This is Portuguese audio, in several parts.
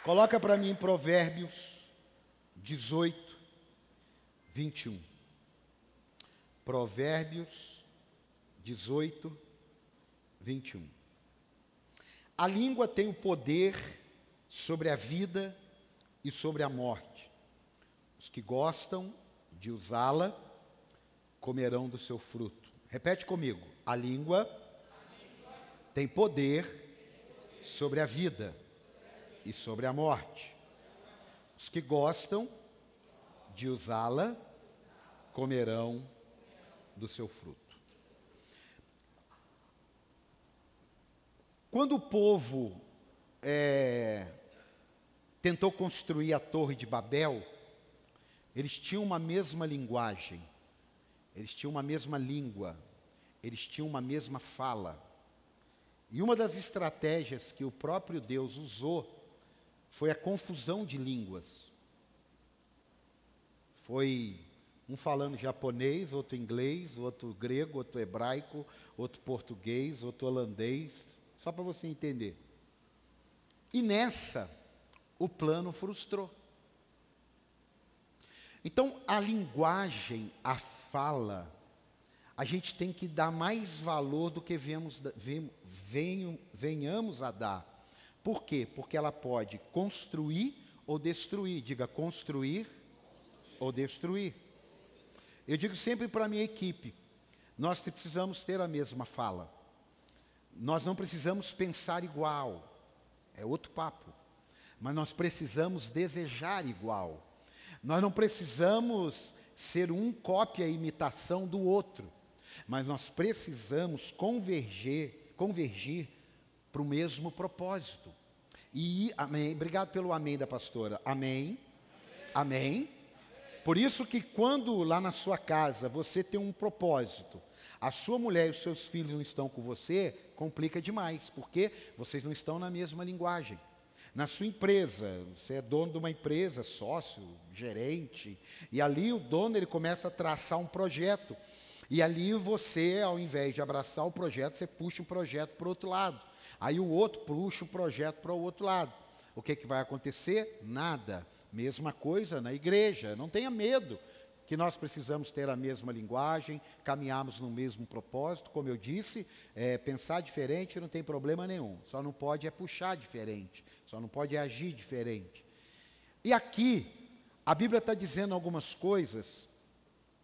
Coloca para mim Provérbios 18, 21. Provérbios 18, 21. A língua tem o poder sobre a vida e sobre a morte. Os que gostam de usá-la comerão do seu fruto. Repete comigo. A língua tem poder sobre a vida e sobre a morte. Os que gostam de usá-la comerão do seu fruto. Quando o povo tentou construir a Torre de Babel, eles tinham uma mesma linguagem, eles tinham uma mesma língua, eles tinham uma mesma fala. E uma das estratégias que o próprio Deus usou foi a confusão de línguas. Foi um falando japonês, outro inglês, outro grego, outro hebraico, outro português, outro holandês, só para você entender. E nessa, o plano frustrou. Então, a linguagem, a fala, a gente tem que dar mais valor do que venhamos a dar. Por quê? Porque ela pode construir ou destruir. Diga, construir ou destruir. Eu digo sempre para a minha equipe, nós precisamos ter a mesma fala. Nós não precisamos pensar igual, é outro papo. Mas nós precisamos desejar igual. Nós não precisamos ser um cópia e imitação do outro. Mas nós precisamos convergir para o mesmo propósito. E amém. Obrigado pelo amém da pastora. Amém. Amém. Por isso que quando lá na sua casa você tem um propósito, a sua mulher e os seus filhos não estão com você, complica demais, porque vocês não estão na mesma linguagem. Na sua empresa, você é dono de uma empresa, sócio, gerente, e ali o dono ele começa a traçar um projeto. E ali você, ao invés de abraçar o projeto, você puxa o projeto para o outro lado. Aí o outro puxa o projeto para o outro lado. O que vai acontecer? Nada. Mesma coisa na igreja. Não tenha medo que nós precisamos ter a mesma linguagem, caminharmos no mesmo propósito. Como eu disse, pensar diferente não tem problema nenhum. Só não pode puxar diferente. Só não pode agir diferente. E aqui, a Bíblia está dizendo algumas coisas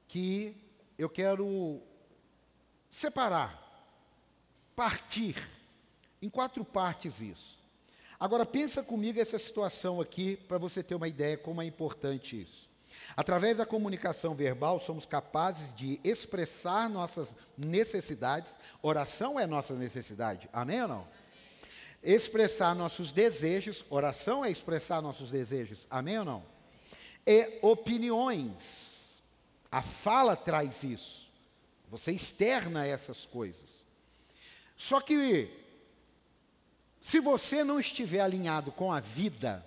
que eu quero separar, partir, em 4 partes isso. Agora pensa comigo essa situação aqui, para você ter uma ideia como é importante isso. Através da comunicação verbal, somos capazes de expressar nossas necessidades. Oração é nossa necessidade, amém ou não? Expressar nossos desejos, oração é expressar nossos desejos, amém ou não? E opiniões. A fala traz isso. Você externa essas coisas. Só que, se você não estiver alinhado com a vida,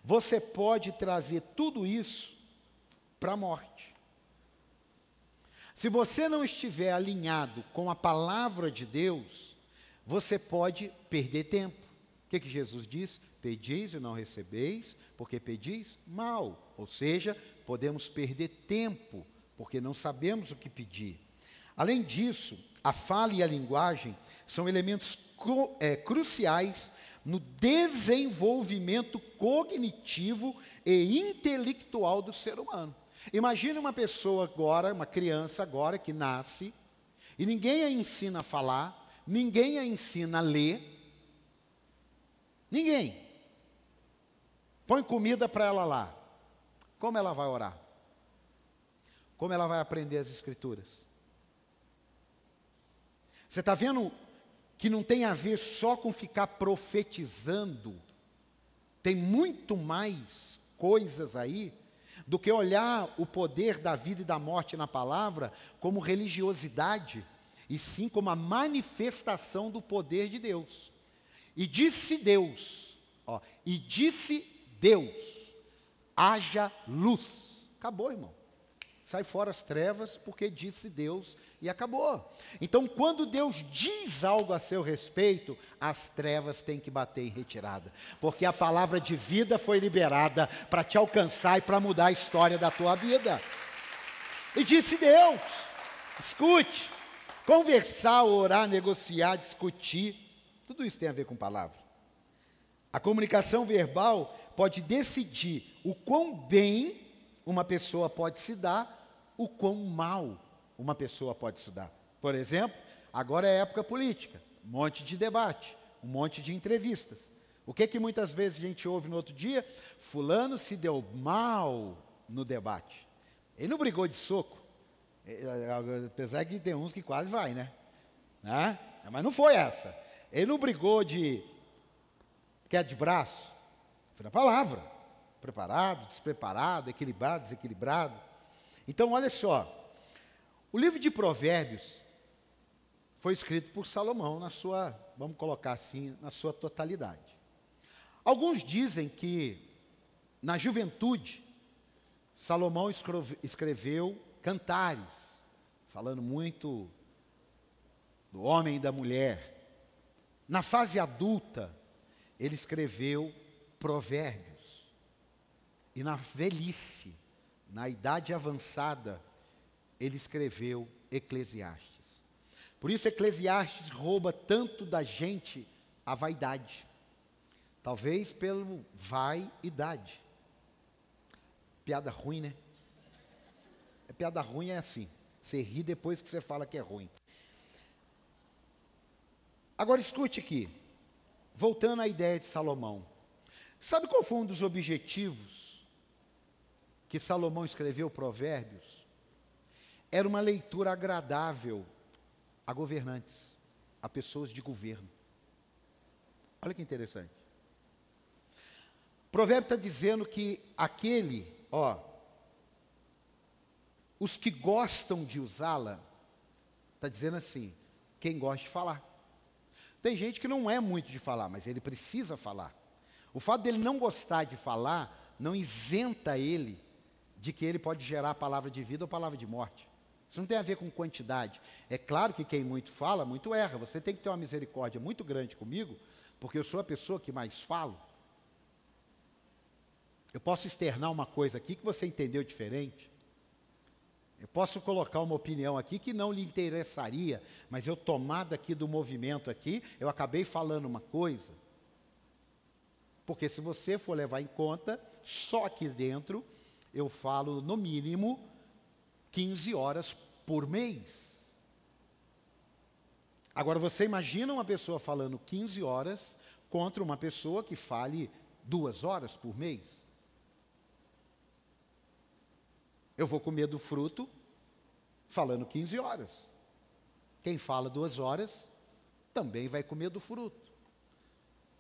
você pode trazer tudo isso para a morte. Se você não estiver alinhado com a palavra de Deus, você pode perder tempo. O que Jesus diz? Pedis e não recebeis, porque pedis mal. Ou seja, podemos perder tempo, porque não sabemos o que pedir. Além disso, a fala e a linguagem são elementos cruciais no desenvolvimento cognitivo e intelectual do ser humano. Imagine uma pessoa agora, uma criança agora que nasce, e ninguém a ensina a falar, ninguém a ensina a ler, ninguém. Põe comida para ela lá. Como ela vai orar? Como ela vai aprender as escrituras? Você está vendo que não tem a ver só com ficar profetizando? Tem muito mais coisas aí do que olhar o poder da vida e da morte na palavra como religiosidade, e sim como a manifestação do poder de Deus. E disse Deus, Deus, haja luz. Acabou, irmão. sai fora as trevas, porque disse Deus e acabou. Então, quando Deus diz algo a seu respeito, as trevas têm que bater em retirada, porque a palavra de vida foi liberada para te alcançar e para mudar a história da tua vida. E disse Deus, escute, conversar, orar, negociar, discutir, tudo isso tem a ver com palavra. A comunicação verbal pode decidir o quão bem uma pessoa pode se dar, o quão mal uma pessoa pode se dar. Por exemplo, agora é época política, um monte de debate, um monte de entrevistas. O que muitas vezes a gente ouve no outro dia? Fulano se deu mal no debate. Ele não brigou de soco, apesar que tem uns que quase vai, né? Mas não foi essa. Ele não brigou de queda de braço, foi na palavra. Preparado, despreparado, equilibrado, desequilibrado. Então, olha só. O livro de Provérbios foi escrito por Salomão na sua, vamos colocar assim, na sua totalidade. Alguns dizem que, na juventude, Salomão escreveu cantares, falando muito do homem e da mulher. Na fase adulta, ele escreveu Provérbios. E na velhice, na idade avançada, ele escreveu Eclesiastes. Por isso Eclesiastes rouba tanto da gente a vaidade. Talvez pelo vai-idade. Piada ruim, né? Piada ruim é assim. Você ri depois que você fala que é ruim. Agora escute aqui. Voltando à ideia de Salomão. Sabe qual foi um dos objetivos que Salomão escreveu Provérbios? Era uma leitura agradável a governantes, a pessoas de governo. Olha que interessante. O provérbio está dizendo que os que gostam de usá-la, está dizendo assim, quem gosta de falar. Tem gente que não é muito de falar, mas ele precisa falar. O fato dele não gostar de falar, não isenta ele de que ele pode gerar palavra de vida ou palavra de morte. Isso não tem a ver com quantidade. É claro que quem muito fala, muito erra. Você tem que ter uma misericórdia muito grande comigo, porque eu sou a pessoa que mais falo. Eu posso externar uma coisa aqui que você entendeu diferente. Eu posso colocar uma opinião aqui que não lhe interessaria, mas eu tomado aqui do movimento aqui, eu acabei falando uma coisa. Porque se você for levar em conta, só aqui dentro, eu falo no mínimo 15 horas por mês. Agora você imagina uma pessoa falando 15 horas contra uma pessoa que fale 2 horas por mês. Eu vou comer do fruto falando 15 horas. Quem fala 2 horas também vai comer do fruto.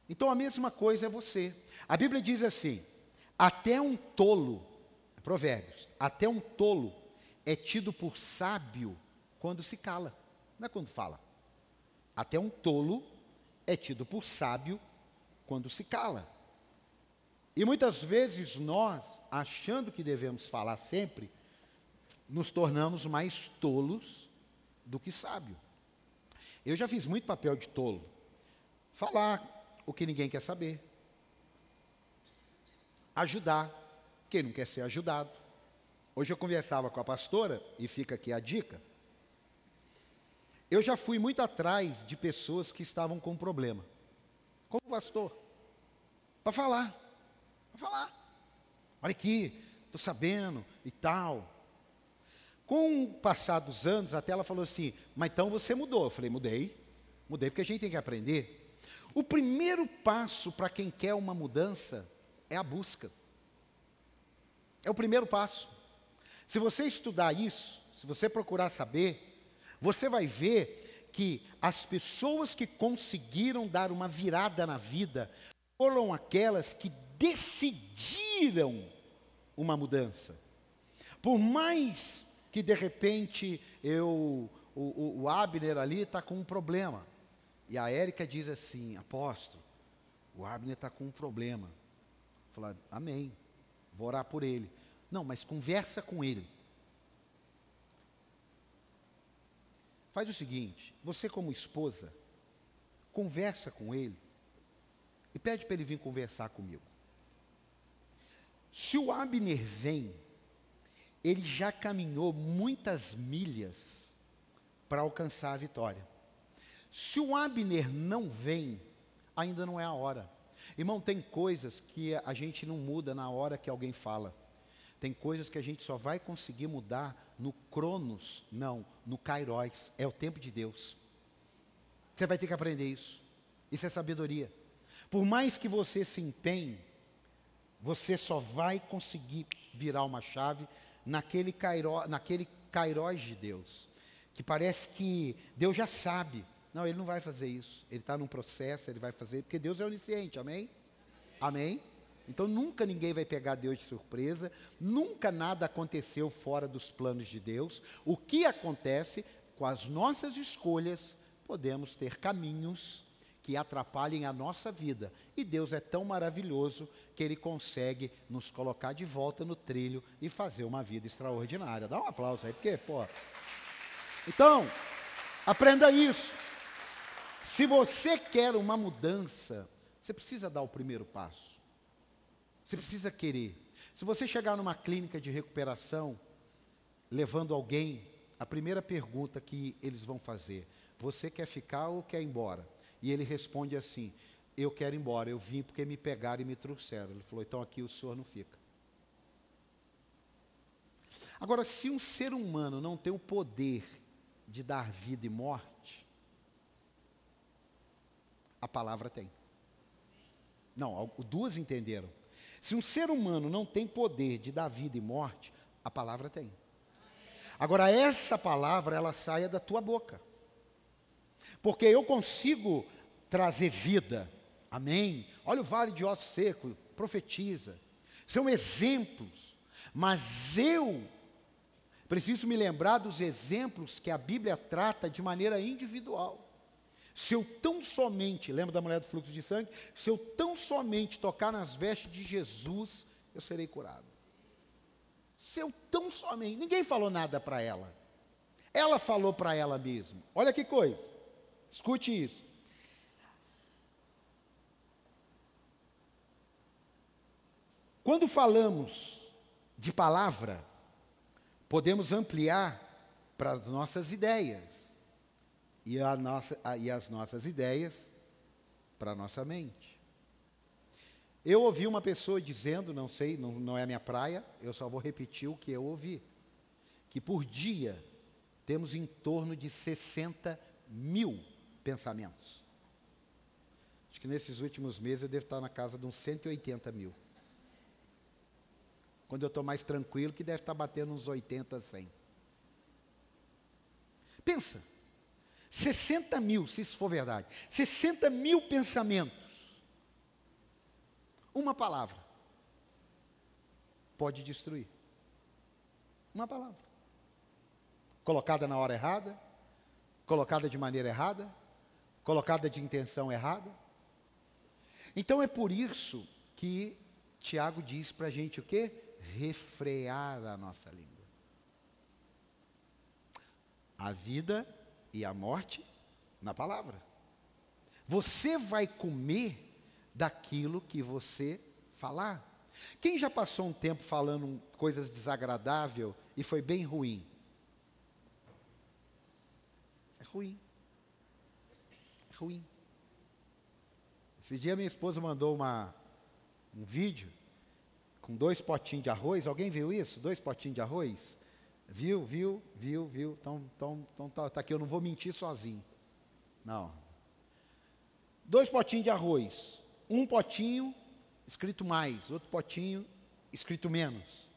Então a mesma coisa é você. A Bíblia diz assim, até um tolo, Provérbios, até um tolo é tido por sábio quando se cala, não é quando fala. Até um tolo é tido por sábio quando se cala. E muitas vezes nós, achando que devemos falar sempre, nos tornamos mais tolos do que sábio. Eu já fiz muito papel de tolo. Falar o que ninguém quer saber. Ajudar quem não quer ser ajudado. Hoje eu conversava com a pastora, e fica aqui a dica. Eu já fui muito atrás de pessoas que estavam com problema. Como pastor. Para falar. Olha aqui, estou sabendo e tal. Com o passar dos anos, até ela falou assim, mas então você mudou. Eu falei, mudei porque a gente tem que aprender. O primeiro passo para quem quer uma mudança é a busca. É o primeiro passo. Se você estudar isso, se você procurar saber, você vai ver que as pessoas que conseguiram dar uma virada na vida foram aquelas que decidiram uma mudança. Por mais que de repente o Abner ali está com um problema. E a Érica diz assim, apóstolo, o Abner está com um problema. Eu falo, amém, vou orar por ele. Não, mas conversa com ele. Faz o seguinte, você como esposa, conversa com ele e pede para ele vir conversar comigo. Se o Abner vem, ele já caminhou muitas milhas para alcançar a vitória. Se o Abner não vem, ainda não é a hora. Irmão, tem coisas que a gente não muda na hora que alguém fala. Tem coisas que a gente só vai conseguir mudar no Cronos, não, no Kairos. É o tempo de Deus. Você vai ter que aprender isso. Isso é sabedoria. Por mais que você se empenhe, você só vai conseguir virar uma chave naquele Kairos de Deus. Que parece que Deus já sabe. Não, Ele não vai fazer isso. Ele está num processo, Ele vai fazer, porque Deus é onisciente, amém? Amém? Então nunca ninguém vai pegar Deus de surpresa, nunca nada aconteceu fora dos planos de Deus. O que acontece, com as nossas escolhas, podemos ter caminhos que atrapalhem a nossa vida. E Deus é tão maravilhoso que Ele consegue nos colocar de volta no trilho e fazer uma vida extraordinária. Dá um aplauso aí, porque, pô. Então, aprenda isso. Se você quer uma mudança, você precisa dar o primeiro passo. Você precisa querer. Se você chegar numa clínica de recuperação, levando alguém, a primeira pergunta que eles vão fazer: você quer ficar ou quer ir embora? E ele responde assim: eu quero ir embora, eu vim porque me pegaram e me trouxeram. Ele falou: então aqui o senhor não fica. Agora, se um ser humano não tem o poder de dar vida e morte, a palavra tem. Não, duas entenderam. Se um ser humano não tem poder de dar vida e morte, a palavra tem. Agora, essa palavra, ela saia da tua boca. Porque eu consigo trazer vida. Amém? Olha o vale de ossos secos, profetiza. São exemplos. Mas eu preciso me lembrar dos exemplos que a Bíblia trata de maneira individual. Se eu tão somente, lembra da mulher do fluxo de sangue? Se eu tão somente tocar nas vestes de Jesus, eu serei curado. Se eu tão somente, ninguém falou nada para ela. Ela falou para ela mesma. Olha que coisa, escute isso. Quando falamos de palavra, podemos ampliar para as nossas ideias. E as nossas ideias para a nossa mente. Eu ouvi uma pessoa dizendo, não sei, não é minha praia, eu só vou repetir o que eu ouvi, que por dia temos em torno de 60 mil pensamentos. Acho que nesses últimos meses eu devo estar na casa de uns 180 mil. Quando eu estou mais tranquilo, que deve estar batendo uns 80, 100. Pensa. 60 mil, se isso for verdade, 60 mil pensamentos, uma palavra pode destruir. Uma palavra. Colocada na hora errada, colocada de maneira errada, colocada de intenção errada. Então é por isso que Tiago diz para a gente o quê? Refrear a nossa língua. A vida e a morte na palavra. Você vai comer daquilo que você falar. Quem já passou um tempo falando coisas desagradáveis e foi bem ruim? É ruim. É ruim. Esse dia minha esposa mandou um vídeo com 2 potinhos de arroz. Alguém viu isso? 2 potinhos de arroz? Viu. Então tá aqui, eu não vou mentir sozinho. Não. 2 potinhos de arroz. Um potinho escrito mais, outro potinho escrito menos.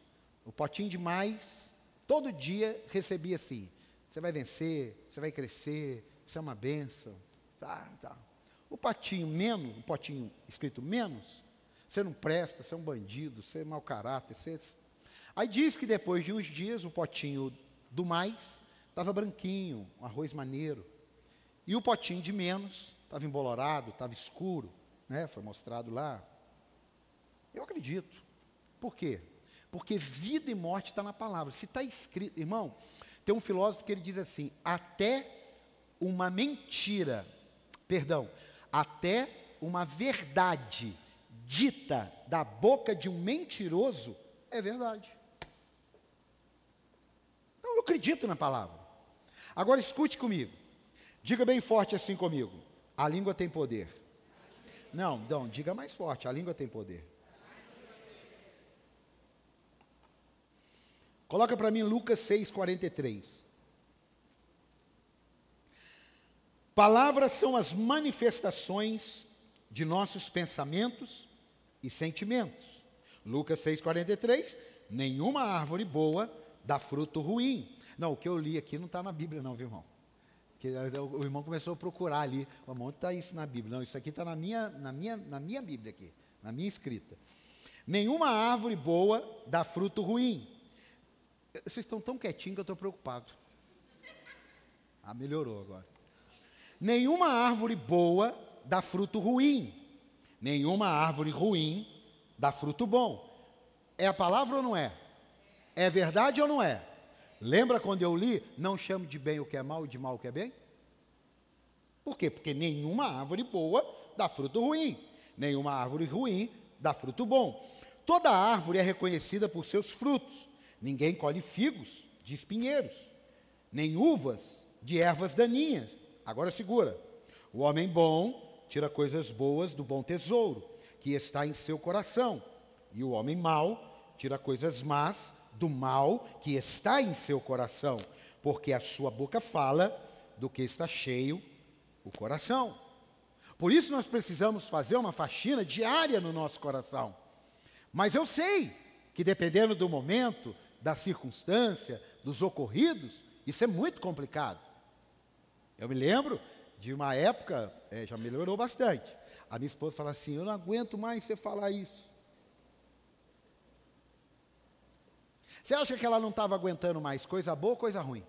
O potinho de mais, todo dia recebia assim: você vai vencer, você vai crescer, isso é uma bênção. Tá. O potinho menos, o potinho escrito menos, você não presta, você é um bandido, você é mau caráter, você... Aí diz que depois de uns dias, o potinho do mais estava branquinho, um arroz maneiro. E o potinho de menos estava embolorado, estava escuro, né? Foi mostrado lá. Eu acredito. Por quê? Porque vida e morte está na palavra. Se está escrito, irmão, tem um filósofo que ele diz assim: até uma mentira, perdão, até uma verdade dita da boca de um mentiroso é verdade. Então eu acredito na palavra. Agora escute comigo. Diga bem forte assim comigo. A língua tem poder. Não, diga mais forte. A língua tem poder. Coloca para mim Lucas 6,43. Palavras são as manifestações de nossos pensamentos e sentimentos. Lucas 6,43. Nenhuma árvore boa dá fruto ruim. Não, o que eu li aqui não está na Bíblia não, viu, irmão? Porque o irmão começou a procurar ali. Onde está isso na Bíblia? Não, isso aqui está na minha Bíblia aqui, na minha escrita. Nenhuma árvore boa dá fruto ruim. Vocês estão tão quietinhos que eu estou preocupado. Ah, melhorou agora. Nenhuma árvore boa dá fruto ruim. Nenhuma árvore ruim dá fruto bom. É a palavra ou não é? É verdade ou não é? Lembra quando eu li? Não chame de bem o que é mal e de mal o que é bem? Por quê? Porque nenhuma árvore boa dá fruto ruim. Nenhuma árvore ruim dá fruto bom. Toda árvore é reconhecida por seus frutos. Ninguém colhe figos de espinheiros, nem uvas de ervas daninhas. Agora segura. O homem bom tira coisas boas do bom tesouro, que está em seu coração. E o homem mau tira coisas más do mal que está em seu coração. Porque a sua boca fala do que está cheio o coração. Por isso nós precisamos fazer uma faxina diária no nosso coração. Mas eu sei que dependendo do momento, da circunstância, dos ocorridos, isso é muito complicado. Eu me lembro de uma época, já melhorou bastante. A minha esposa fala assim, eu não aguento mais você falar isso. Você acha que ela não estava aguentando mais coisa boa ou coisa ruim?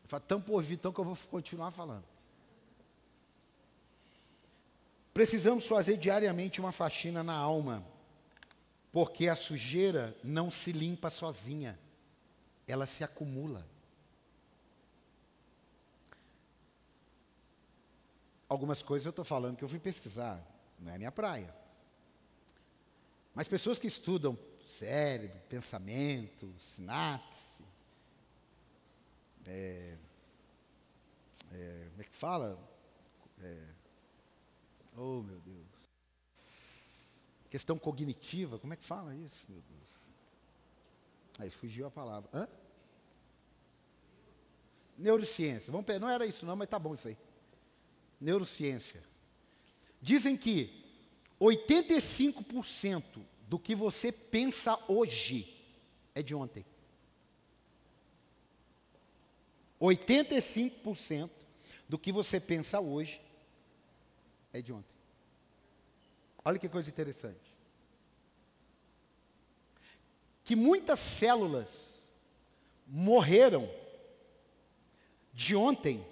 Eu falo, tampa o ouvido, então que eu vou continuar falando. Precisamos fazer diariamente uma faxina na alma, porque a sujeira não se limpa sozinha, ela se acumula. Algumas coisas eu estou falando que eu fui pesquisar, não é minha praia. Mas pessoas que estudam cérebro, pensamento, sinapse, como é que fala? Oh, meu Deus. Questão cognitiva, como é que fala isso, meu Deus? Aí fugiu a palavra. Hã? Neurociência. Não era isso não, mas tá bom isso aí. Neurociência. Dizem que 85% do que você pensa hoje é de ontem. 85% do que você pensa hoje é de ontem. Olha que coisa interessante. Que muitas células morreram de ontem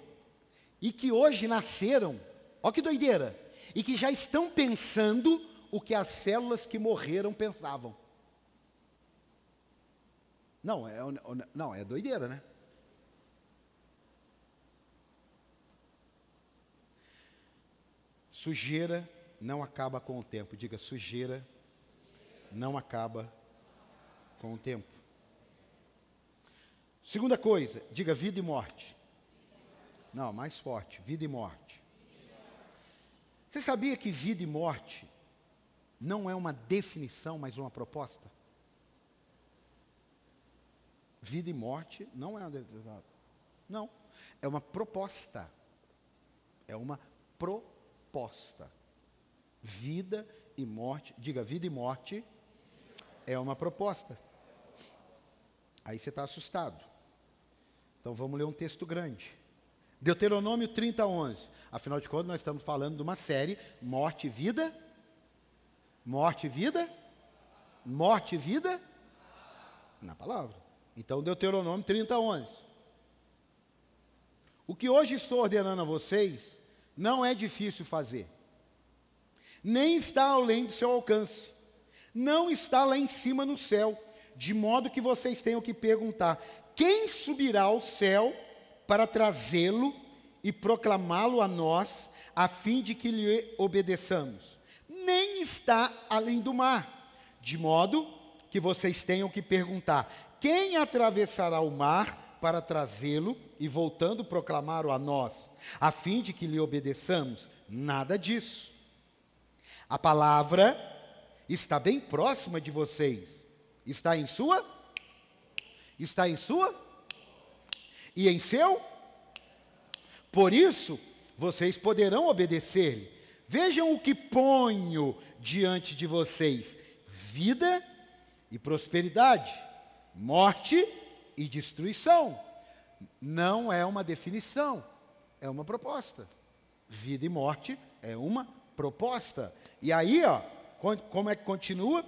e que hoje nasceram, olha que doideira, e que já estão pensando o que as células que morreram pensavam. Não, é doideira, né? Sujeira não acaba com o tempo. Diga, sujeira não acaba com o tempo. Segunda coisa, diga vida e morte. Não, mais forte, vida e morte. Você sabia que vida e morte não é uma definição, mas uma proposta? Vida e morte não é uma definição. Não, é uma proposta. É uma proposta. Vida e morte, diga, vida e morte é uma proposta. Aí você está assustado. Então vamos ler um texto grande. Deuteronômio 30:11. Afinal de contas, nós estamos falando de uma série, morte e vida. Morte e vida. Morte e vida. Na palavra. Então, Deuteronômio 30:11. O que hoje estou ordenando a vocês, não é difícil fazer. Nem está além do seu alcance. Não está lá em cima no céu. de modo que vocês tenham que perguntar: quem subirá ao céu para trazê-lo e proclamá-lo a nós, a fim de que lhe obedeçamos? Nem está além do mar, de modo que vocês tenham que perguntar: quem atravessará o mar para trazê-lo e, voltando, proclamá-lo a nós, a fim de que lhe obedeçamos? Nada disso. A palavra está bem próxima de vocês. Está em sua? Está em sua? E em seu? Por isso, vocês poderão obedecer-lhe. Vejam o que ponho diante de vocês: vida e prosperidade, morte e destruição. Não é uma definição, é uma proposta. Vida e morte é uma proposta. E aí, como é que continua?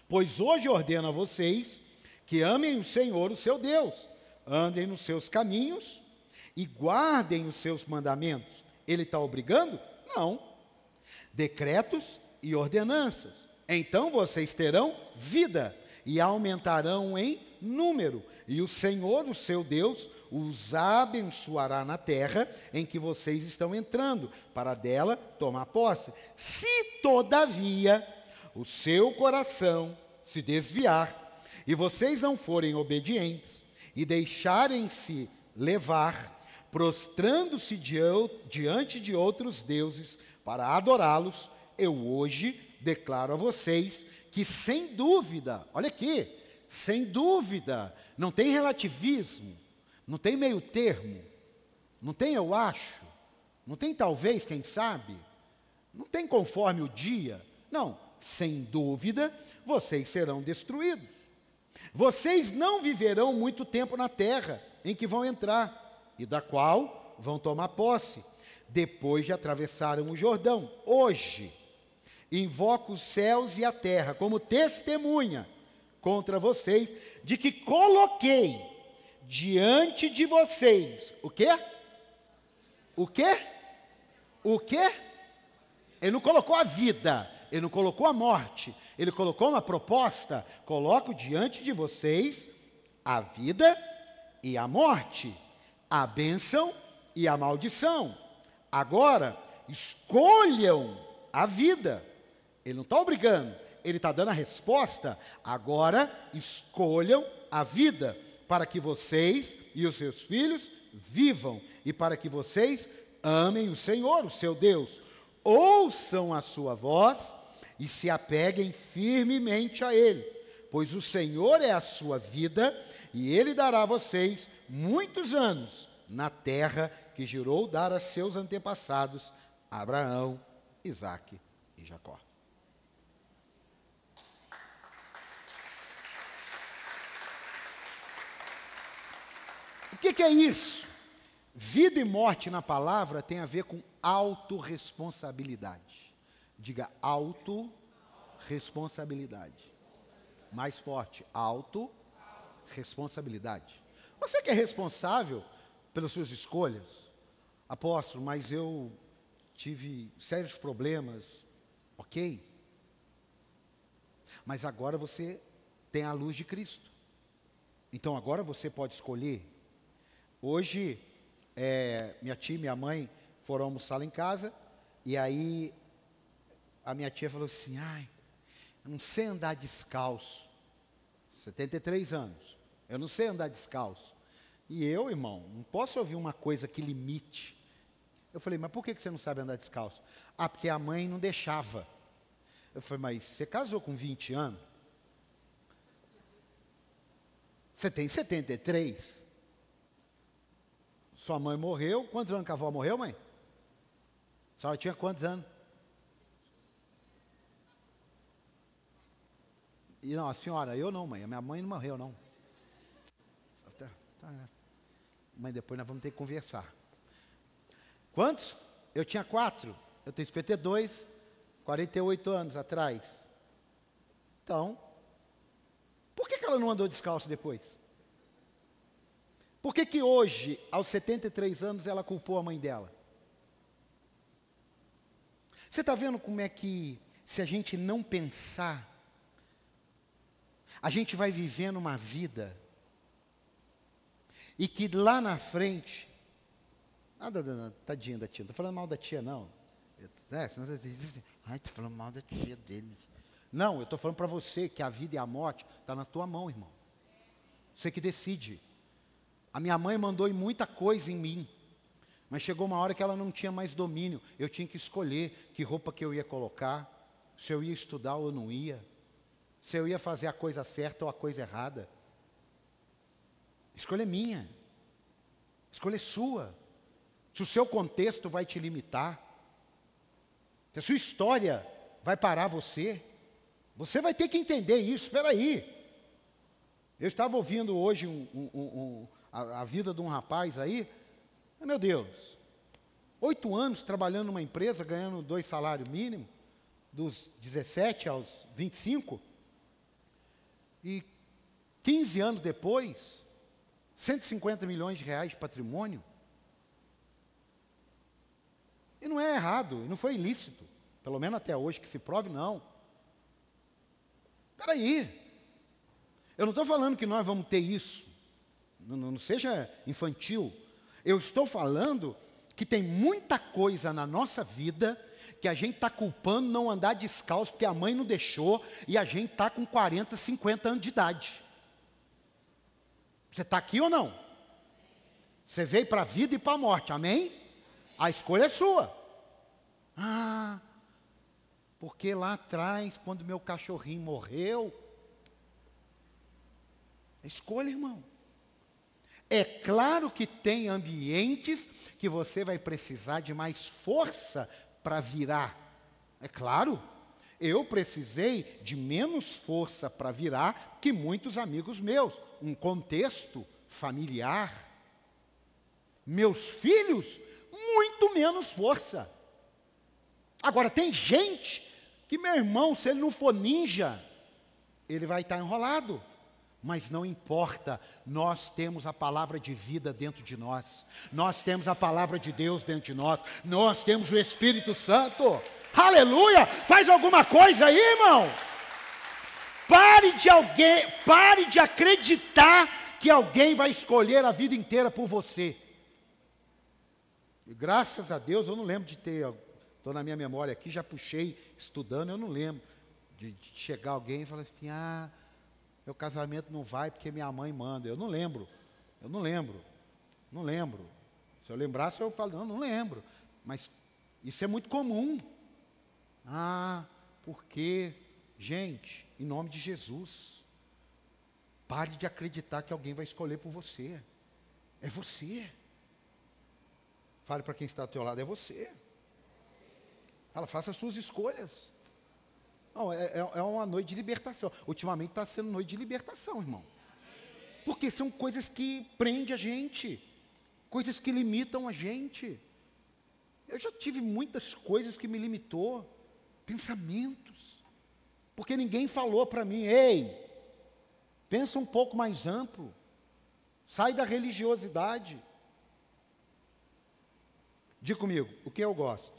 Pois hoje ordeno a vocês que amem o Senhor, o seu Deus, andem nos seus caminhos e guardem os seus mandamentos. Ele está obrigando? Não. Decretos e ordenanças. Então vocês terão vida e aumentarão em número. E o Senhor, o seu Deus, os abençoará na terra em que vocês estão entrando, para dela tomar posse. Se, todavia, o seu coração se desviar, e vocês não forem obedientes, e deixarem-se levar, prostrando-se diante de outros deuses para adorá-los, eu hoje declaro a vocês que, sem dúvida, olha aqui, sem dúvida, não tem relativismo, não tem meio termo, não tem eu acho, não tem talvez, quem sabe, não tem conforme o dia, não, sem dúvida, vocês serão destruídos. Vocês não viverão muito tempo na terra em que vão entrar, e da qual vão tomar posse, depois de atravessarem o Jordão. Hoje, invoco os céus e a terra como testemunha contra vocês, de que coloquei diante de vocês, o quê? O quê? O quê? Ele não colocou a vida, ele não colocou a morte, ele colocou uma proposta: coloco diante de vocês a vida e a morte, a bênção e a maldição. Agora, escolham a vida. Ele não está obrigando, ele está dando a resposta. Agora, escolham a vida, para que vocês e os seus filhos vivam, e para que vocês amem o Senhor, o seu Deus. Ouçam a sua voz e se apeguem firmemente a Ele, pois o Senhor é a sua vida, e Ele dará a vocês muitos anos na terra que jurou dar a seus antepassados, Abraão, Isaque e Jacó. O que é isso? Vida e morte na palavra tem a ver com autorresponsabilidade. Diga autorresponsabilidade. Mais forte, autorresponsabilidade. Você que é responsável pelas suas escolhas? Apóstolo, mas eu tive sérios problemas. Ok. Mas agora você tem a luz de Cristo. Então agora você pode escolher. Hoje, minha tia e minha mãe foram almoçar lá em casa, e aí a minha tia falou assim: ai, eu não sei andar descalço, 73 anos, eu não sei andar descalço. E eu, irmão, não posso ouvir uma coisa que limite. Eu falei: mas por que você não sabe andar descalço? Ah, porque a mãe não deixava. Eu falei: mas você casou com 20 anos? Você tem 73? Sua mãe morreu. Quantos anos que a avó morreu, mãe? A senhora tinha quantos anos? E não, a senhora, eu não, mãe. A minha mãe não morreu, não. Mãe, depois nós vamos ter que conversar. Quantos? Eu tinha 4. Eu tenho 52, 48 anos atrás. Então, por que ela não andou descalço depois? Por que hoje, aos 73 anos, ela culpou a mãe dela? Você está vendo como é que, se a gente não pensar, A gente vai vivendo uma vida e que lá na frente, tadinha da tia, não estou falando mal da tia não. Senão você diz assim, ai, estou falando mal da tia dele. Não, eu estou falando para você que a vida e a morte está na tua mão, irmão. Você que decide. A minha mãe mandou muita coisa em mim, mas chegou uma hora que ela não tinha mais domínio. Eu tinha que escolher que roupa que eu ia colocar, se eu ia estudar ou não ia, se eu ia fazer a coisa certa ou a coisa errada. A escolha é minha, a escolha é sua. Se o seu contexto vai te limitar, se a sua história vai parar você vai ter que entender isso. Espera aí. Eu estava ouvindo hoje a vida de um rapaz aí, meu Deus, 8 anos trabalhando numa empresa, ganhando 2 salários mínimos, dos 17 aos 25, e 15 anos depois, 150 milhões de reais de patrimônio. E não é errado, e não foi ilícito, pelo menos até hoje, que se prove, não. Espera aí, eu não estou falando que nós vamos ter isso, não seja infantil. Eu estou falando que tem muita coisa na nossa vida que a gente está culpando não andar descalço porque a mãe não deixou e a gente está com 40, 50 anos de idade. Você está aqui ou não? Você veio para a vida e para a morte, amém? A escolha é sua. Porque lá atrás, quando meu cachorrinho morreu, é escolha, irmão. É claro que tem ambientes que você vai precisar de mais força para virar. É claro, eu precisei de menos força para virar que muitos amigos meus. Um contexto familiar. Meus filhos, muito menos força. Agora, tem gente que, meu irmão, se ele não for ninja, ele vai estar enrolado. Mas não importa, nós temos a palavra de vida dentro de nós. Nós temos a palavra de Deus dentro de nós. Nós temos o Espírito Santo. Aleluia! Faz alguma coisa aí, irmão. Pare de acreditar que alguém vai escolher a vida inteira por você. E graças a Deus, eu não lembro de ter, estou na minha memória aqui, já puxei, estudando, eu não lembro de chegar alguém e falar assim, meu casamento não vai porque minha mãe manda. Eu não lembro. Se eu lembrasse, eu falo, não lembro. Mas isso é muito comum. Porque, gente, em nome de Jesus, pare de acreditar que alguém vai escolher por você. É você. Fale para quem está ao teu lado, é você. Fala, faça as suas escolhas. Não, é uma noite de libertação. Ultimamente está sendo noite de libertação, irmão. Porque são coisas que prendem a gente. Coisas que limitam a gente. Eu já tive muitas coisas que me limitou. Pensamentos. Porque ninguém falou para mim, ei, pensa um pouco mais amplo. Sai da religiosidade. Diga comigo, o que eu gosto?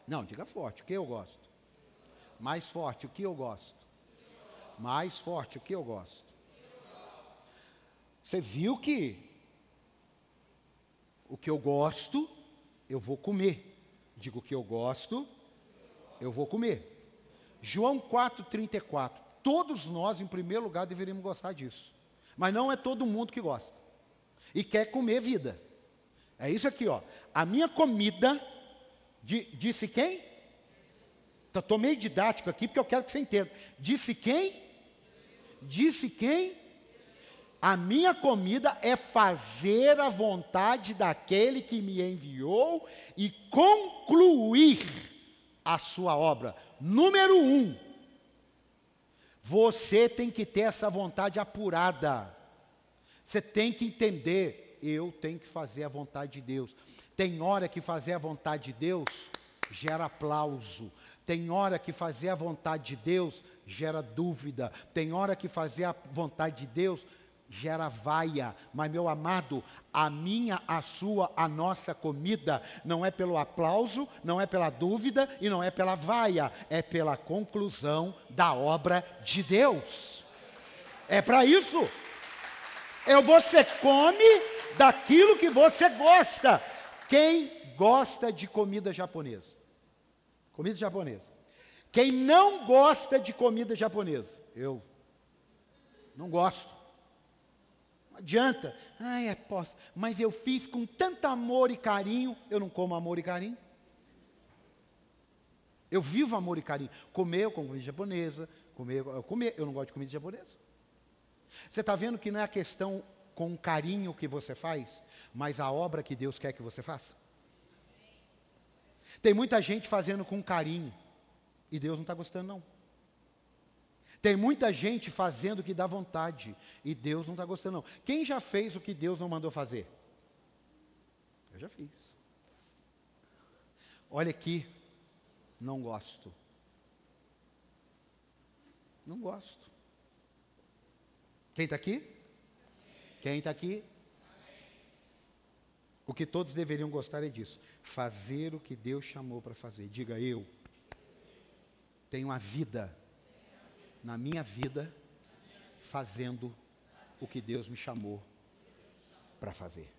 Não, diga forte, o que eu gosto? Mais forte, o que eu gosto? Mais forte, o que eu gosto? Você viu que o que eu gosto, eu vou comer. Digo o que eu gosto, eu vou comer. João 4,34. Todos nós, em primeiro lugar, deveríamos gostar disso. Mas não é todo mundo que gosta. E quer comer vida. É isso aqui, ó. A minha comida, disse quem? Estou meio didático aqui, porque eu quero que você entenda. Disse quem? Disse quem? A minha comida é fazer a vontade daquele que me enviou e concluir a sua obra. Número 1. Você tem que ter essa vontade apurada. Você tem que entender, eu tenho que fazer a vontade de Deus. Tem hora que fazer a vontade de Deus gera aplauso. Tem hora que fazer a vontade de Deus gera dúvida. Tem hora que fazer a vontade de Deus gera vaia. Mas, meu amado, a minha, a sua, a nossa comida não é pelo aplauso, não é pela dúvida e não é pela vaia. É pela conclusão da obra de Deus. É para isso. Você come daquilo que você gosta. Quem gosta de comida japonesa? Comida japonesa. Quem não gosta de comida japonesa? Eu não gosto. Não adianta. Posso, mas eu fiz com tanto amor e carinho. Eu não como amor e carinho. Eu vivo amor e carinho. Comer, eu como comida japonesa. Comer, eu não gosto de comida japonesa. Você está vendo que não é a questão com o carinho que você faz, mas a obra que Deus quer que você faça? Tem muita gente fazendo com carinho, e Deus não está gostando não. Tem muita gente fazendo o que dá vontade, e Deus não está gostando não. Quem já fez o que Deus não mandou fazer? Eu já fiz. Olha aqui, não gosto. Não gosto. Quem está aqui? Quem está aqui? O que todos deveriam gostar é disso. Fazer o que Deus chamou para fazer. Diga, eu tenho a vida, na minha vida, fazendo o que Deus me chamou para fazer.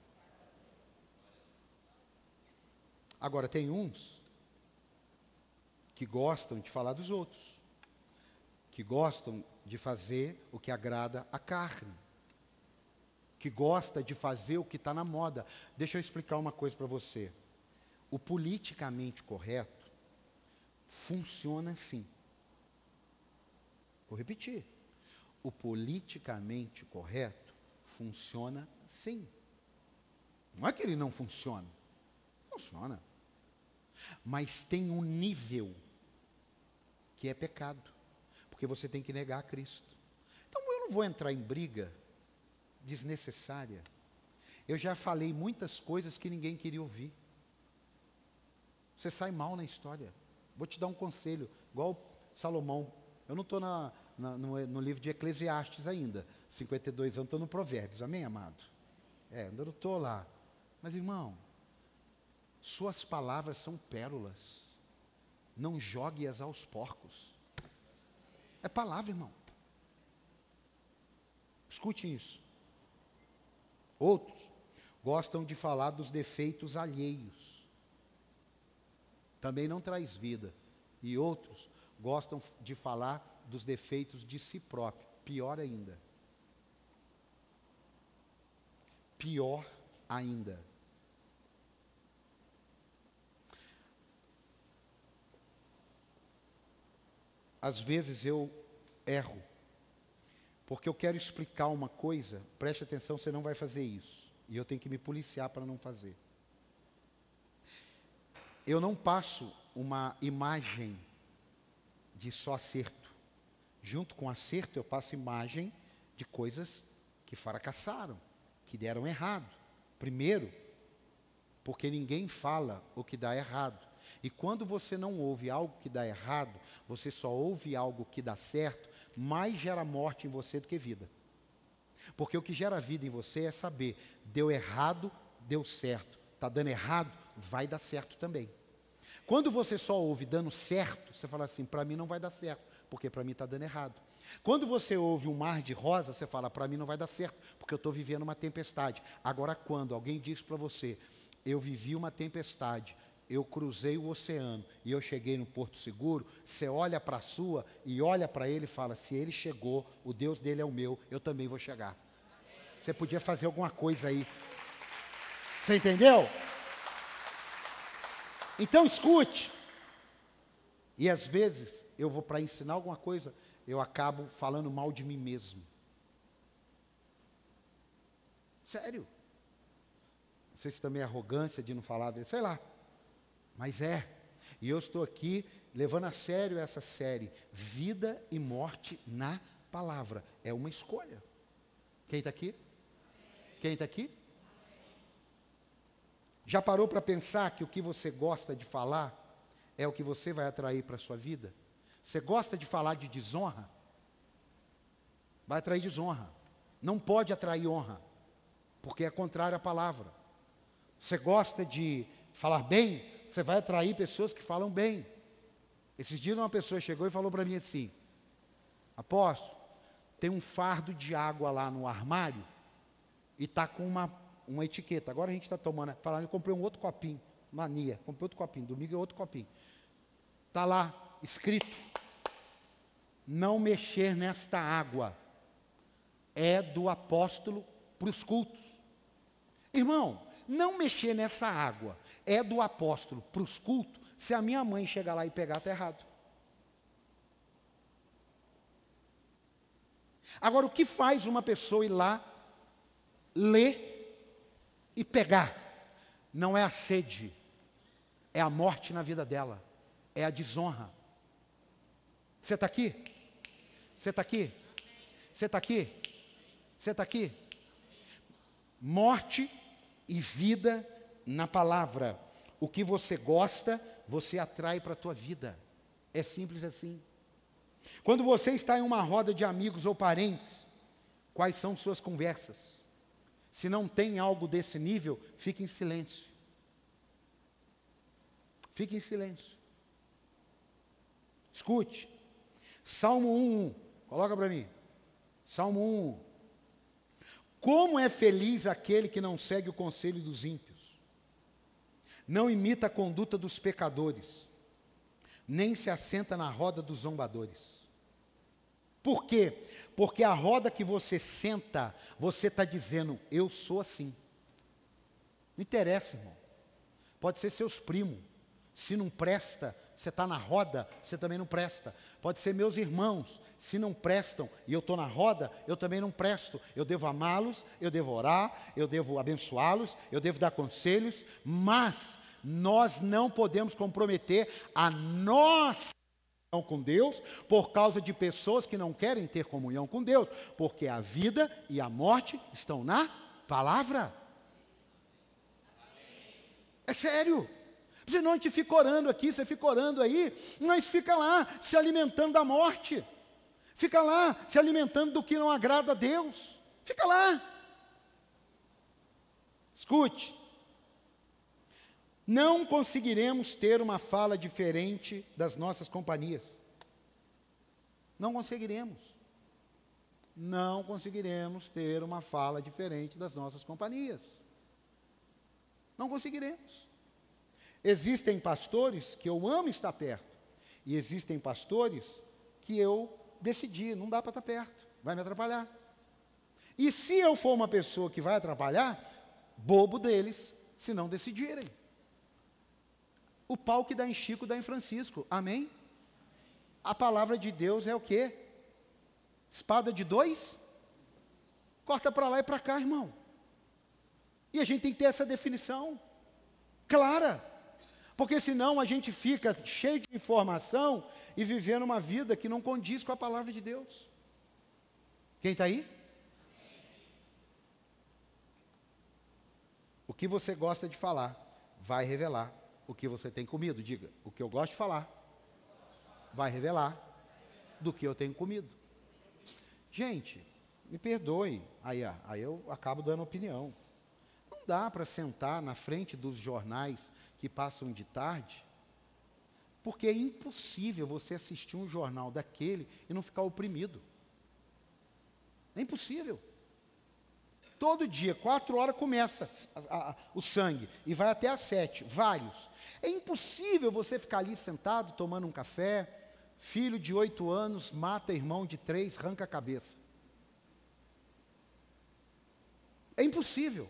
Agora, tem uns que gostam de falar dos outros, que gostam de fazer o que agrada a carne, que gosta de fazer o que está na moda. Deixa eu explicar uma coisa para você. O politicamente correto funciona assim. Vou repetir. O politicamente correto funciona sim. Não é que ele não funciona. Funciona. Mas tem um nível que é pecado. Porque você tem que negar a Cristo. Então eu não vou entrar em briga desnecessária. Eu já falei muitas coisas que ninguém queria ouvir. Você sai mal na história. Vou te dar um conselho, igual Salomão. Eu não estou no livro de Eclesiastes ainda. 52 anos, estou no Provérbios. Amém, amado? Ainda não estou lá. Mas, irmão, suas palavras são pérolas. Não jogue-as aos porcos. É palavra, irmão. Escute isso. Outros gostam de falar dos defeitos alheios. Também não traz vida. E outros gostam de falar dos defeitos de si próprio. Pior ainda. Pior ainda. Às vezes eu erro, porque eu quero explicar uma coisa, preste atenção, você não vai fazer isso, e eu tenho que me policiar para não fazer. Eu não passo uma imagem de só acerto. Junto com acerto, eu passo imagem de coisas que fracassaram, que deram errado. Primeiro, porque ninguém fala o que dá errado. E quando você não ouve algo que dá errado, você só ouve algo que dá certo, mais gera morte em você do que vida. Porque o que gera vida em você é saber, deu errado, deu certo. Está dando errado, vai dar certo também. Quando você só ouve dando certo, você fala assim, para mim não vai dar certo, porque para mim está dando errado. Quando você ouve um mar de rosa, você fala, para mim não vai dar certo, porque eu estou vivendo uma tempestade. Agora, quando alguém diz para você, eu vivi uma tempestade, eu cruzei o oceano e eu cheguei no Porto Seguro, você olha para a sua e olha para ele e fala, se ele chegou, o Deus dele é o meu, eu também vou chegar. Você podia fazer alguma coisa aí. Você entendeu? Então escute. E às vezes, eu vou para ensinar alguma coisa, eu acabo falando mal de mim mesmo. Sério. Não sei se também é arrogância de não falar, sei lá. Mas é. E eu estou aqui levando a sério essa série. Vida e morte na palavra. É uma escolha. Quem está aqui? Quem está aqui? Já parou para pensar que o que você gosta de falar é o que você vai atrair para a sua vida? Você gosta de falar de desonra? Vai atrair desonra. Não pode atrair honra, porque é contrário à palavra. Você gosta de falar bem? Você vai atrair pessoas que falam bem. Esses dias uma pessoa chegou e falou para mim assim, apóstolo, tem um fardo de água lá no armário e está com uma etiqueta. Agora a gente está tomando, falando, eu comprei um outro copinho, mania, comprei outro copinho, domingo é outro copinho. Está lá escrito, não mexer nesta água, é do apóstolo para os cultos. Irmão, não mexer nessa água, é do apóstolo para os cultos, se a minha mãe chegar lá e pegar, está errado. Agora, o que faz uma pessoa ir lá, ler e pegar? Não é a sede, é a morte na vida dela, é a desonra. Você está aqui? Você está aqui? Você está aqui? Você está aqui? Morte e vida na palavra. O que você gosta, você atrai para a tua vida. É simples assim. Quando você está em uma roda de amigos ou parentes, quais são suas conversas? Se não tem algo desse nível, fique em silêncio. Fique em silêncio. Escute. Salmo 1:1. Coloca para mim. Salmo 1:1. Como é feliz aquele que não segue o conselho dos ímpios, não imita a conduta dos pecadores, nem se assenta na roda dos zombadores. Por quê? Porque a roda que você senta, você está dizendo, eu sou assim. Não interessa, irmão. Pode ser seus primos. Se não presta, você está na roda, você também não presta. Pode ser meus irmãos. Se não prestam e eu estou na roda, eu também não presto. Eu devo amá-los, eu devo orar, eu devo abençoá-los, eu devo dar conselhos, mas nós não podemos comprometer a nossa comunhão com Deus por causa de pessoas que não querem ter comunhão com Deus, porque a vida e a morte estão na palavra. É sério. Senão a gente fica orando aqui, você fica orando aí, mas fica lá se alimentando da morte. Fica lá se alimentando do que não agrada a Deus. Fica lá. Escute. Não conseguiremos ter uma fala diferente das nossas companhias. Não conseguiremos. Não conseguiremos ter uma fala diferente das nossas companhias. Não conseguiremos. Existem pastores que eu amo estar perto. E existem pastores que eu decidi, não dá para estar perto, vai me atrapalhar. E se eu for uma pessoa que vai atrapalhar, bobo deles, se não decidirem. O pau que dá em Chico, dá em Francisco. Amém? A palavra de Deus é o quê? Espada de dois? Corta para lá e para cá, irmão. E a gente tem que ter essa definição clara. Porque senão a gente fica cheio de informação e vivendo uma vida que não condiz com a palavra de Deus. Quem está aí? O que você gosta de falar vai revelar o que você tem comido. Diga, o que eu gosto de falar vai revelar do que eu tenho comido. Gente, me perdoe, aí eu acabo dando opinião. Não dá para sentar na frente dos jornais que passam de tarde, porque é impossível você assistir um jornal daquele e não ficar oprimido. É impossível. Todo dia, 4 horas começa o sangue e vai até às 7, vários. É impossível você ficar ali sentado, tomando um café, filho de 8 anos mata irmão de 3, arranca a cabeça. É impossível.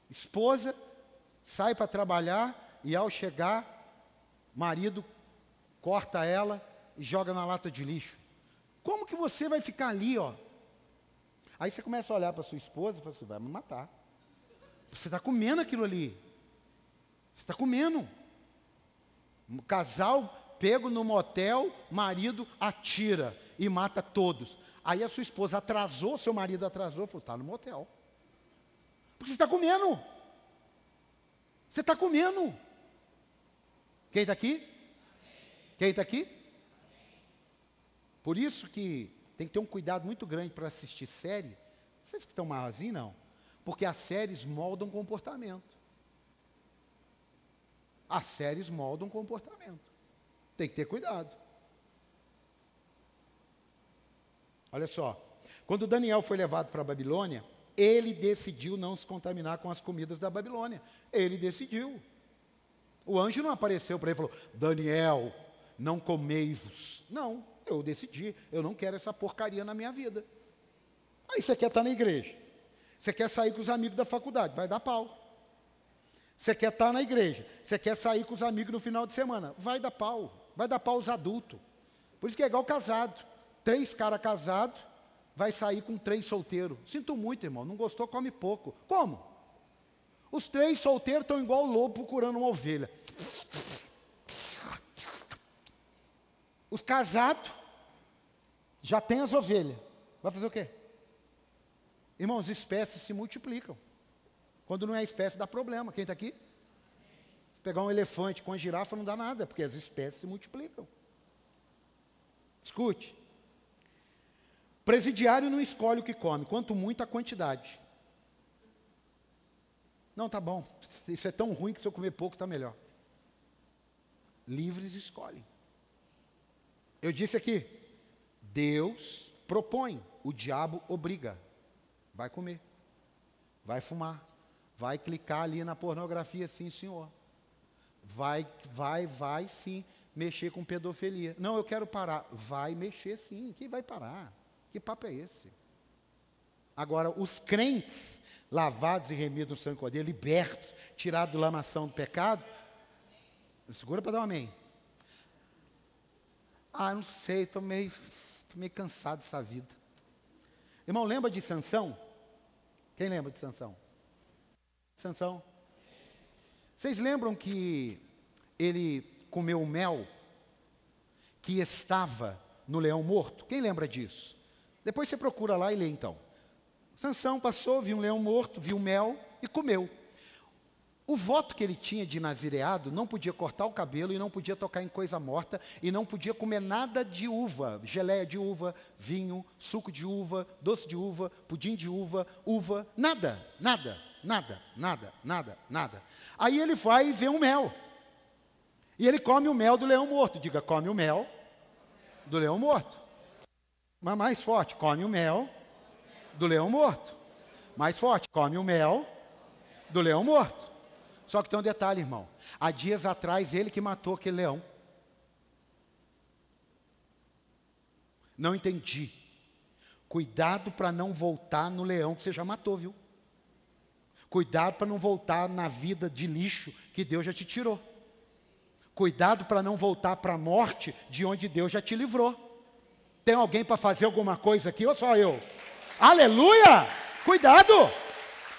Esposa sai para trabalhar e ao chegar, marido corta ela e joga na lata de lixo. Como que você vai ficar ali, ó? Aí você começa a olhar para sua esposa e fala assim, vai me matar. Você está comendo aquilo ali. Você está comendo. Um casal pego no motel, marido atira e mata todos. Aí a sua esposa atrasou, seu marido atrasou, falou, está no motel. Porque você está comendo. Você está comendo. Quem está aqui? Quem está aqui? Por isso que tem que ter um cuidado muito grande para assistir série. Vocês que estão maiorzinhos, não. Porque as séries moldam comportamento. As séries moldam comportamento. Tem que ter cuidado. Olha só, quando Daniel foi levado para a Babilônia, ele decidiu não se contaminar com as comidas da Babilônia. Ele decidiu. O anjo não apareceu para ele e falou, Daniel, não comei-vos. Não, eu decidi, eu não quero essa porcaria na minha vida. Aí você quer estar na igreja, você quer sair com os amigos da faculdade, vai dar pau. Você quer estar na igreja, você quer sair com os amigos no final de semana, vai dar pau os adultos. Por isso que é igual casado, 3 caras casados, vai sair com 3 solteiros. Sinto muito, irmão, não gostou, come pouco. Como? Os 3 solteiros estão igual o lobo procurando uma ovelha. Os casados já têm as ovelhas. Vai fazer o quê? Irmãos, espécies se multiplicam. Quando não é espécie, dá problema. Quem está aqui? Se pegar um elefante com a girafa, não dá nada, porque as espécies se multiplicam. Escute. Presidiário não escolhe o que come, quanto muito a quantidade. Não, tá bom. Isso é tão ruim que se eu comer pouco, está melhor. Livres escolhem. Eu disse aqui, Deus propõe, o diabo obriga. Vai comer, vai fumar, vai clicar ali na pornografia, sim, senhor. Vai sim, mexer com pedofilia. Não, eu quero parar. Vai mexer sim, quem vai parar? Que papo é esse? Agora, os crentes, lavados e remidos no sangue do Cordeiro, libertos, tirados da lamação do pecado, segura para dar um amém. Ah, não sei, estou meio cansado dessa vida. Irmão, lembra de Sansão? Quem lembra de Sansão? Sansão? Vocês lembram que ele comeu o mel que estava no leão morto? Quem lembra disso? Depois você procura lá e lê então. Sansão passou, viu um leão morto, viu mel e comeu. O voto que ele tinha de nazireado, não podia cortar o cabelo e não podia tocar em coisa morta e não podia comer nada de uva, geleia de uva, vinho, suco de uva, doce de uva, pudim de uva, nada. Aí ele vai e vê um mel. E ele come o mel do leão morto. Diga, come o mel do leão morto. Mas mais forte, come o mel do leão morto. Mais forte, come o mel do leão morto. Só que tem um detalhe, irmão. Há dias atrás, ele que matou aquele leão. Não entendi. Cuidado para não voltar no leão que você já matou, viu? Cuidado para não voltar na vida de lixo que Deus já te tirou. Cuidado para não voltar para a morte de onde Deus já te livrou. Tem alguém para fazer alguma coisa aqui ou só eu? Aleluia! Cuidado!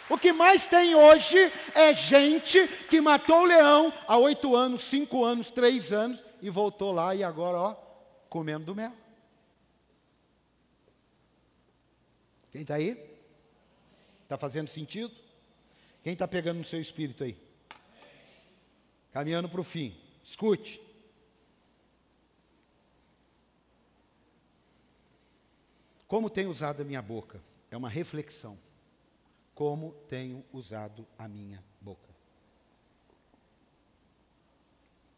O que mais tem hoje é gente que matou o leão há 8 anos, 5 anos, 3 anos e voltou lá e agora, ó, comendo do mel. Quem está aí? Está fazendo sentido? Quem está pegando no seu espírito aí? Caminhando para o fim. Escute. Como tenho usado a minha boca? É uma reflexão. Como tenho usado a minha boca?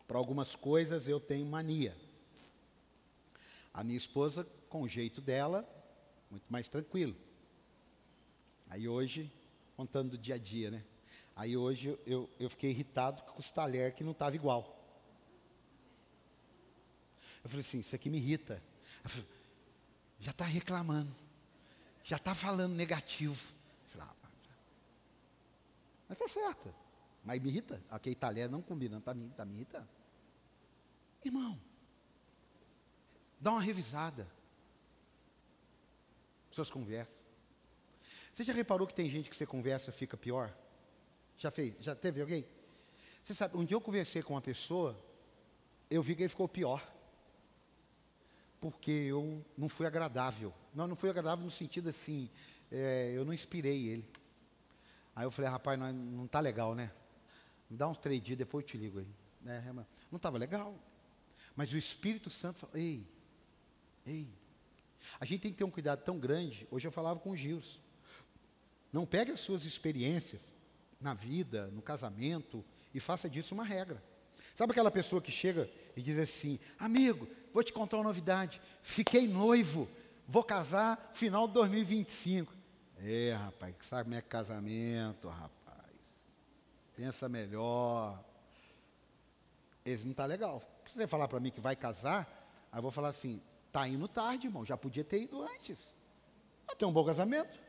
Para algumas coisas eu tenho mania. A minha esposa, com o jeito dela, muito mais tranquilo. Aí hoje, contando do dia a dia, né? Aí hoje eu fiquei irritado com os talheres que não estavam igual. Eu falei assim, isso aqui me irrita. Eu falei, já está reclamando, já está falando negativo. Eu falei, mas está certo, mas me irrita. Aquele talher não combina, está me irritando. Irmão, dá uma revisada. Suas conversas. Você já reparou que tem gente que você conversa fica pior? Já fez? Já teve alguém? Você sabe, um dia eu conversei com uma pessoa, eu vi que ele ficou pior. Porque eu não fui agradável. Não fui agradável no sentido assim, eu não inspirei ele. Aí eu falei, rapaz, não está legal, né? Me dá uns 3 dias, depois eu te ligo aí. Não estava legal. Mas o Espírito Santo falou, ei. A gente tem que ter um cuidado tão grande. Hoje eu falava com o Gils. Não pegue as suas experiências na vida, no casamento, e faça disso uma regra. Sabe aquela pessoa que chega e diz assim, amigo, vou te contar uma novidade. Fiquei noivo Vou casar final de 2025. Rapaz, sabe como é que casamento, rapaz? Pensa melhor. Esse não está legal. Se você falar para mim que vai casar, aí eu vou falar assim, está indo tarde, irmão, já podia ter ido antes. Vai ter um bom casamento.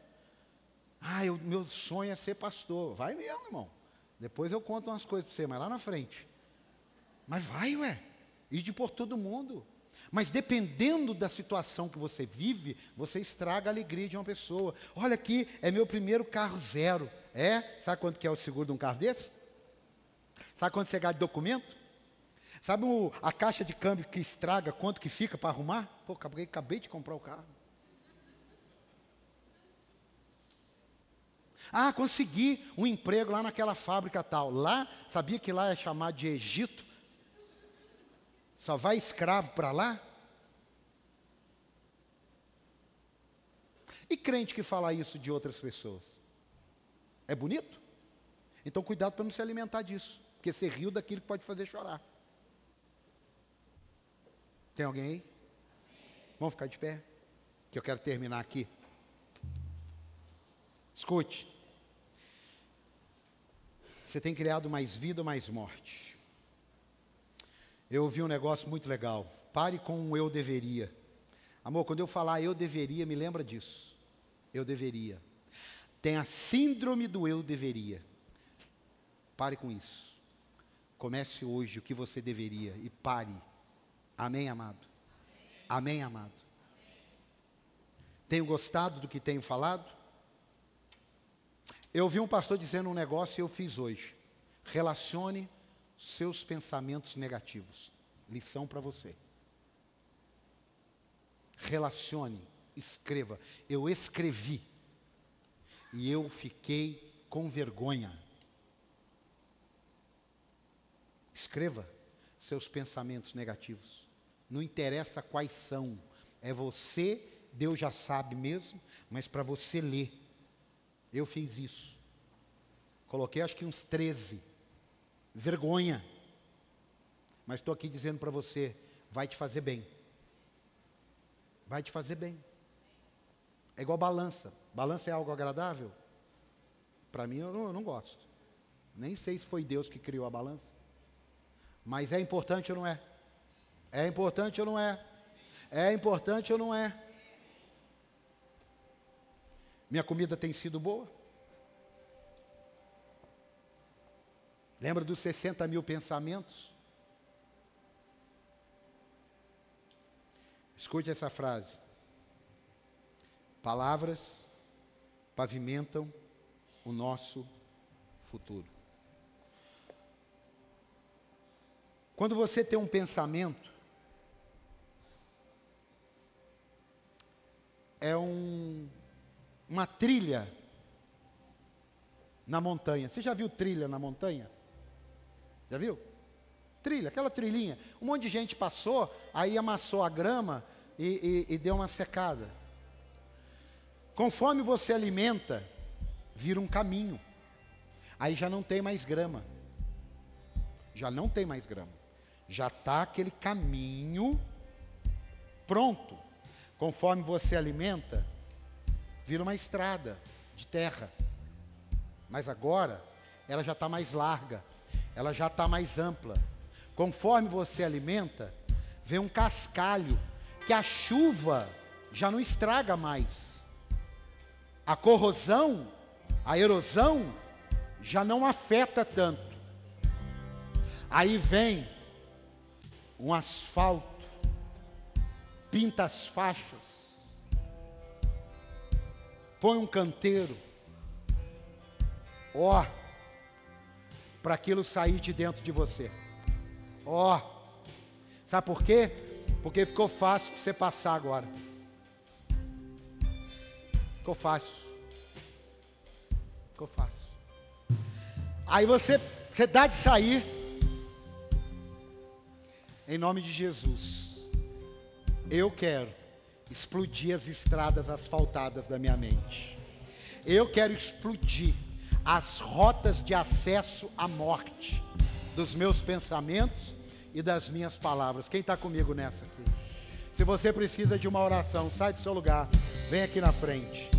O meu sonho é ser pastor. Vai mesmo, irmão. Depois eu conto umas coisas para você, mas lá na frente. Mas vai, ide por todo mundo. Mas dependendo da situação que você vive, você estraga a alegria de uma pessoa. Olha aqui, é meu primeiro carro zero. Sabe quanto que é o seguro de um carro desse? Sabe quanto você gasta de documento? Sabe a caixa de câmbio que estraga, quanto que fica para arrumar? Pô, acabei de comprar o carro. Consegui um emprego lá naquela fábrica tal. Lá, sabia que lá é chamado de Egito? Só vai escravo para lá? E crente que fala isso de outras pessoas? É bonito? Então cuidado para não se alimentar disso. Porque você riu daquilo que pode fazer chorar. Tem alguém aí? Vamos ficar de pé? Que eu quero terminar aqui. Escute. Você tem criado mais vida ou mais morte? Eu ouvi um negócio muito legal. Pare com o eu deveria. Amor, quando eu falar eu deveria, me lembra disso. Eu deveria. Tem a síndrome do eu deveria. Pare com isso. Comece hoje o que você deveria e pare. Amém, amado? Amém, amado? Tenho gostado do que tenho falado? Eu ouvi um pastor dizendo um negócio e eu fiz hoje. Relacione seus pensamentos negativos. Lição para você. Relacione, escreva. Eu escrevi e eu fiquei com vergonha. Escreva seus pensamentos negativos. Não interessa quais são. É você, Deus já sabe mesmo, mas para você ler. Eu fiz isso. Coloquei acho que uns 13. Vergonha. Mas estou aqui dizendo para você, vai te fazer bem. Vai te fazer bem. É igual balança. Balança é algo agradável? Para mim eu não gosto. Nem sei se foi Deus que criou a balança. Mas é importante ou não é? É importante ou não é? É importante ou não é? Minha comida tem sido boa? Lembra dos 60 mil pensamentos? Escute essa frase. Palavras pavimentam o nosso futuro. Quando você tem um pensamento, é uma trilha na montanha. Você já viu trilha na montanha? Já viu? Trilha, aquela trilhinha. Um monte de gente passou, aí amassou a grama e deu uma secada. Conforme você alimenta, vira um caminho. Aí já não tem mais grama. Já não tem mais grama. Já está aquele caminho pronto. Conforme você alimenta, vira uma estrada de terra. Mas agora, ela já está mais larga. Ela já está mais ampla. Conforme você alimenta, vem um cascalho, que a chuva já não estraga mais. A corrosão, a erosão, já não afeta tanto. Aí vem um asfalto, pinta as faixas, põe um canteiro, para aquilo sair de dentro de você. Sabe por quê? Porque ficou fácil para você passar agora. Ficou fácil. Ficou fácil. Aí você dá de sair. Em nome de Jesus. Eu quero explodir as estradas asfaltadas da minha mente. Eu quero explodir as rotas de acesso à morte dos meus pensamentos e das minhas palavras. Quem está comigo nessa aqui? Se você precisa de uma oração, sai do seu lugar, vem aqui na frente.